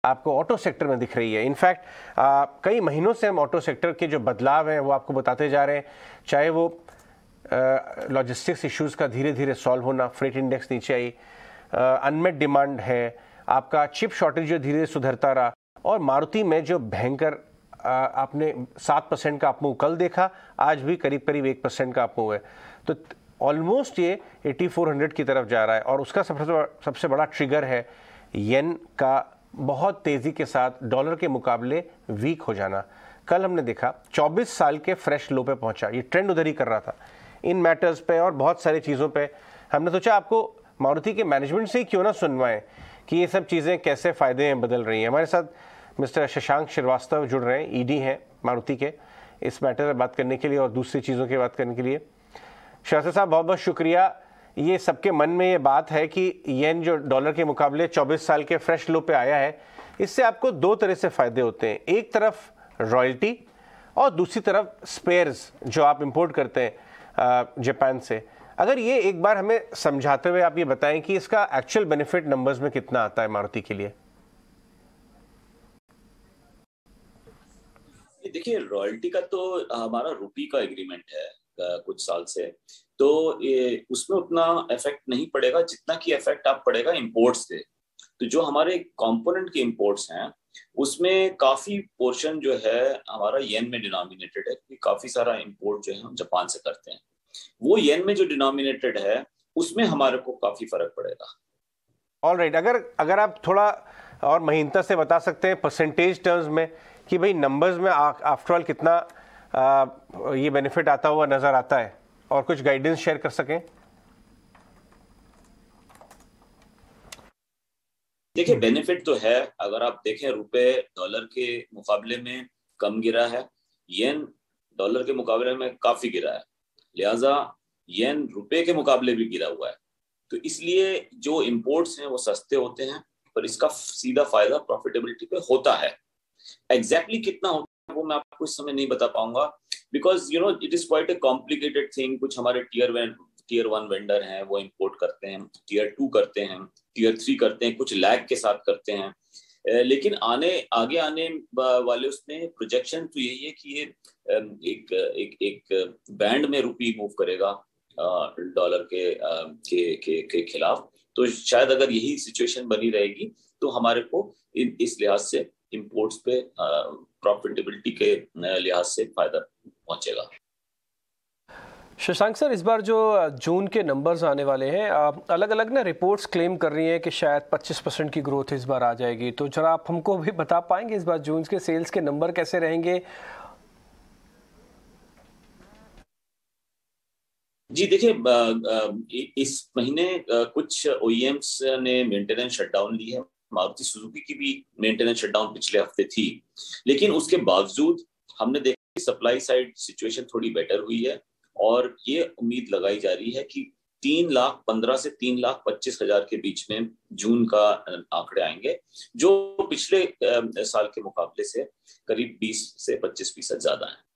आपको auto sector में दिख रही है। इनफैक्ट कई महीनों से हम ऑटो सेक्टर के जो बदलाव हैं वो आपको बताते जा रहे हैं, चाहे वो लॉजिस्टिक्स इश्यूज़ का धीरे धीरे सॉल्व होना, फ्रेट इंडेक्स नीचे आई, अनमेट डिमांड है, आपका चिप शॉर्टेज जो धीरे धीरे सुधरता रहा, और मारुति में जो भयंकर आपने 7% का अपमूव कल देखा, आज भी करीब करीब 1% का अपमूव है। तो ऑलमोस्ट ये 8400 की तरफ जा रहा है, और उसका सबसे बड़ा ट्रिगर है येन का बहुत तेज़ी के साथ डॉलर के मुकाबले वीक हो जाना। कल हमने देखा 24 साल के फ्रेश लो पे पहुंचा, ये ट्रेंड उधर ही कर रहा था इन मैटर्स पे और बहुत सारी चीज़ों पे। हमने सोचा आपको मारुति के मैनेजमेंट से ही क्यों ना सुनवाएं कि ये सब चीज़ें कैसे फ़ायदे में बदल रही हैं। हमारे साथ मिस्टर शशांक श्रीवास्तव जुड़ रहे हैं, ईडी हैं मारुति के, इस मैटर पर बात करने के लिए और दूसरी चीज़ों की बात करने के लिए। श्रीवास्तव साहब बहुत बहुत शुक्रिया। ये सबके मन में ये बात है कि येन जो डॉलर के मुकाबले 24 साल के फ्रेश लो पे आया है, इससे आपको दो तरह से फ़ायदे होते हैं, एक तरफ रॉयल्टी और दूसरी तरफ स्पेयर्स जो आप इंपोर्ट करते हैं जापान से। अगर ये एक बार हमें समझाते हुए आप ये बताएं कि इसका एक्चुअल बेनिफिट नंबर्स में कितना आता है मारुति के लिए। देखिए, रॉयल्टी का तो हमारा रुपी का एग्रीमेंट है कुछ साल से, तो ये उसमें उतना इफेक्ट नहीं पड़ेगा जितना कि इफेक्ट आप पड़ेगा इंपोर्ट्स से। तो जो हमारे कंपोनेंट के इंपोर्ट्स हैं उसमें काफी पोर्शन जो है हमारा येन में डिनोमिनेटेड है, क्योंकि काफी सारा इंपोर्ट जो है हम जापान से करते हैं। वो येन में जो डिनोमिनेटेड है उसमें हमारे को काफी फर्क पड़ेगा। ऑलराइट, अगर आप थोड़ा और महीनता से बता सकते हैं परसेंटेज टर्म्स में कि भाई नंबर्स में आफ्टरऑल कितना ये बेनिफिट आता हुआ नजर आता है, और कुछ गाइडेंस शेयर कर सकें। देखिए, बेनिफिट तो है। अगर आप देखें, रुपए डॉलर के मुकाबले में कम गिरा है, येन डॉलर के मुकाबले में काफी गिरा है, लिहाजा येन रुपए के मुकाबले भी गिरा हुआ है। तो इसलिए जो इंपोर्ट्स हैं वो सस्ते होते हैं, पर इसका सीधा फायदा प्रॉफिटेबिलिटी पे होता है। एग्जैक्टली कितना होता है वो मैं आपको इस समय नहीं बता पाऊंगा, because you know it is quite a complicated thing. कुछ हमारे टीयर 1 वेंडर हैं वो इंपोर्ट करते हैं, टीयर 2 करते हैं, टीयर 3 करते हैं, कुछ लैग के साथ करते हैं। लेकिन आगे आने वाले उसमें प्रोजेक्शन तो यही है कि ये एक बैंड में रुपी मूव करेगा डॉलर के खिलाफ। तो शायद अगर यही सिचुएशन बनी रहेगी तो हमारे को इस लिहाज से इंपोर्ट्स पे प्रॉफिटेबिलिटी के लिहाज से फायदा पहुंचेगा। शशांक सर, इस बार जो जून के नंबर्स आने वाले हैं, अलग अलग ना रिपोर्ट्स क्लेम कर रही हैं कि शायद 25% की ग्रोथ इस बार आ जाएगी, तो जरा आप हमको भी बता पाएंगे इस बार जून के सेल्स के नंबर कैसे रहेंगे? जी देखिए, इस महीने कुछ ओईएम्स ने मेंटेनेंस शटडाउन ली है। मारुति सुजुकी की भी मेंटेनेंस शटडाउन पिछले हफ्ते थी, लेकिन उसके बावजूद हमने देखा सप्लाई साइड सिचुएशन थोड़ी बेटर हुई है, और ये उम्मीद लगाई जा रही है कि 3,15,000 से 3,25,000 के बीच में जून का आंकड़े आएंगे, जो पिछले साल के मुकाबले से करीब 20 से 25% ज्यादा है।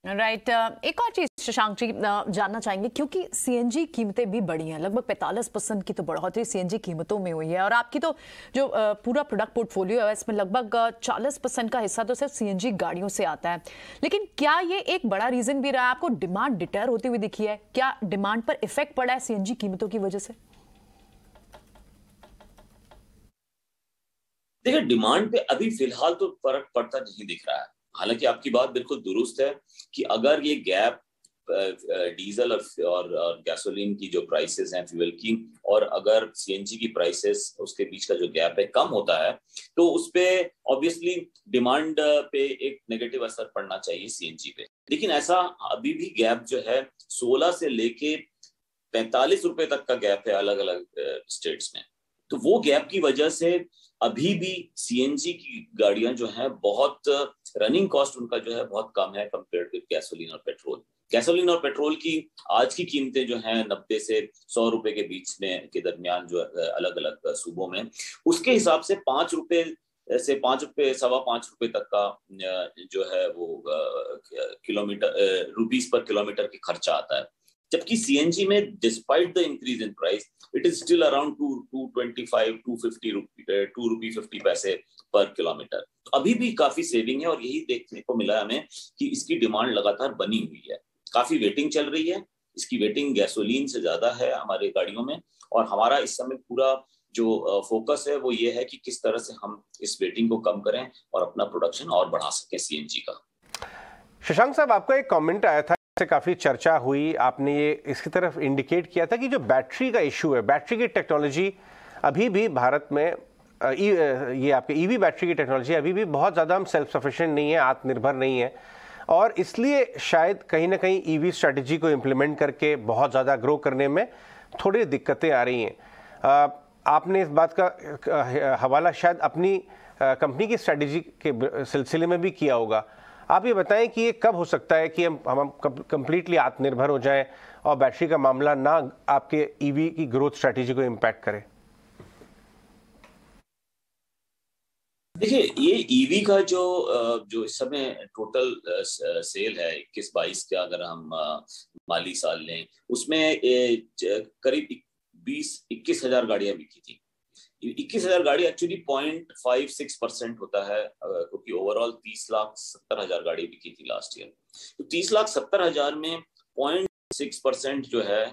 राइट, एक और चीज शशांक जी जानना चाहेंगे, क्योंकि सीएनजी कीमतें भी बढ़ी हैं, लगभग 45% की तो बढ़ोतरी सीएनजी कीमतों में हुई है, और आपकी तो जो पूरा प्रोडक्ट पोर्टफोलियो है इसमें लगभग 40% का हिस्सा तो सिर्फ सीएनजी गाड़ियों से आता है। लेकिन क्या ये एक बड़ा रीजन भी रहा है, आपको डिमांड डिटर होती हुई दिखी है? क्या डिमांड पर इफेक्ट पड़ा है सीएनजी कीमतों की वजह से? देखिए, डिमांड पे अभी फिलहाल तो फर्क पड़ता नहीं दिख रहा है। हालांकि आपकी बात बिल्कुल दुरुस्त है कि अगर ये गैप डीजल और गैसोलीन की जो प्राइसेस हैं फ्यूल की, और अगर सीएनजी की प्राइसेस, उसके बीच का जो गैप है कम होता है, तो उस पे ऑब्वियसली डिमांड पे एक नेगेटिव असर पड़ना चाहिए सीएनजी पे। लेकिन ऐसा अभी भी गैप जो है 16 से लेके 45 रुपए तक का गैप है अलग अलग स्टेट्स में। तो वो गैप की वजह से अभी भी सीएनजी की गाड़ियां जो हैं बहुत रनिंग कॉस्ट उनका जो है बहुत कम है कंपेयर्ड विद गैसोलीन और पेट्रोल। गैसोलीन और पेट्रोल की आज की कीमतें जो हैं 90 से 100 रुपए के बीच में के दरमियान जो अलग अलग सूबों में, उसके हिसाब से 5 रुपए से 5 रुपए 5.25 रुपए तक का जो है वो किलोमीटर रुपीस पर किलोमीटर की खर्चा आता है। जबकि सीएनजी में despite the increase in price it is still around 225 250 पैसे पर किलोमीटर। तो अभी भी काफी सेविंग है और यही देखने को मिला हमें कि इसकी डिमांड लगातार बनी हुई है, काफी वेटिंग चल रही है। इसकी वेटिंग गैसोलीन से ज्यादा है हमारे गाड़ियों में, और हमारा इस समय पूरा जो फोकस है वो ये है कि किस तरह से हम इस वेटिंग को कम करें और अपना प्रोडक्शन और बढ़ा सकें सीएनजी का। शशांक साहब, आपका एक कमेंट आया था, इससे काफी चर्चा हुई, आपने ये इसकी तरफ इंडिकेट किया था कि जो बैटरी का इशू है, बैटरी की टेक्नोलॉजी अभी भी भारत में ये आपके ईवी बैटरी की टेक्नोलॉजी अभी भी बहुत ज़्यादा हम सेल्फ सफिशिएंट नहीं है, आत्मनिर्भर नहीं है, और इसलिए शायद कहीं ना कहीं ईवी स्ट्रेटजी को इम्प्लीमेंट करके बहुत ज़्यादा ग्रो करने में थोड़ी दिक्कतें आ रही हैं। आपने इस बात का हवाला शायद अपनी कंपनी की स्ट्रेटजी के सिलसिले में भी किया होगा। आप ये बताएं कि ये कब हो सकता है कि हम कंप्लीटली आत्मनिर्भर हो जाएं और बैटरी का मामला ना आपके ईवी की ग्रोथ स्ट्रेटजी को इम्पैक्ट करे? देखिए, ये ईवी का जो इस समय टोटल सेल है 21-22 का, अगर हम माली साल लें, उसमें करीब 20-21 हजार गाड़ियां बिकी थी। 21 हजार गाड़ी एक्चुअली 0.56% होता है, क्योंकि ओवरऑल 30,70,000 गाड़ी बिकी थी लास्ट ईयर। तो 30,70,000 में 0.6% जो है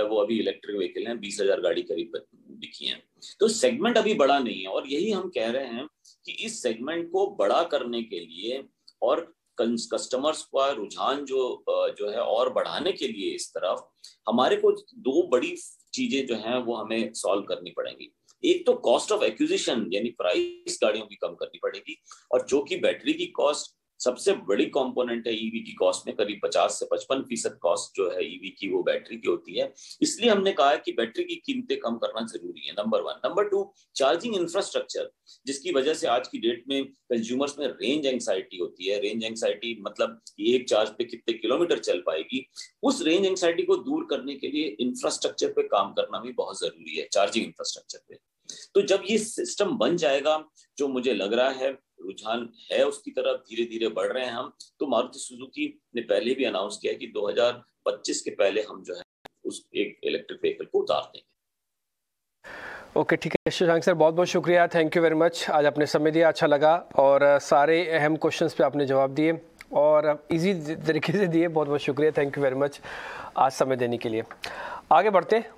वो अभी इलेक्ट्रिक व्हीकल हैं, 20,000 गाड़ी करीब बिकी हैं। तो सेगमेंट अभी बड़ा नहीं है, और यही हम कह रहे हैं कि इस सेगमेंट को बड़ा करने के लिए और कस्टमर्स का रुझान जो है और बढ़ाने के लिए इस तरफ हमारे को दो बड़ी चीजें जो हैं वो हमें सॉल्व करनी पड़ेंगी। एक तो कॉस्ट ऑफ एक्विजिशन यानी प्राइस गाड़ियों की कम करनी पड़ेगी, और जो कि बैटरी की कॉस्ट सबसे बड़ी कंपोनेंट है ईवी की कॉस्ट में, करीब 50 से 55% कॉस्ट जो है ईवी की वो बैटरी की होती है। इसलिए हमने कहा है कि बैटरी की कीमतें कम करना जरूरी है, नंबर 1। नंबर 2, चार्जिंग इंफ्रास्ट्रक्चर, जिसकी वजह से आज की डेट में कंज्यूमर्स में रेंज एंग्जाइटी होती है। रेंज एंग्जाइटी मतलब एक चार्ज पे कितने किलोमीटर चल पाएगी, उस रेंज एंग्जाइटी को दूर करने के लिए इंफ्रास्ट्रक्चर पे काम करना भी बहुत जरूरी है, चार्जिंग इंफ्रास्ट्रक्चर पे। तो जब ये सिस्टम बन जाएगा, जो मुझे लग रहा है रुझान है उसकी तरफ धीरे धीरे बढ़ रहे हैं हम, तो मारुति सुजुकी ने पहले भी अनाउंस किया कि 2025 के पहले हम जो है उस एक इलेक्ट्रिक व्हीकल को उतार देंगे। ओके, ठीक है शशांक सर, बहुत बहुत शुक्रिया, थैंक यू वेरी मच। आज आपने समय दिया, अच्छा लगा, और सारे अहम क्वेश्चंस पे आपने जवाब दिए और इजी तरीके से दिए। बहुत बहुत शुक्रिया, थैंक यू वेरी मच आज समय देने के लिए। आगे बढ़ते हैं।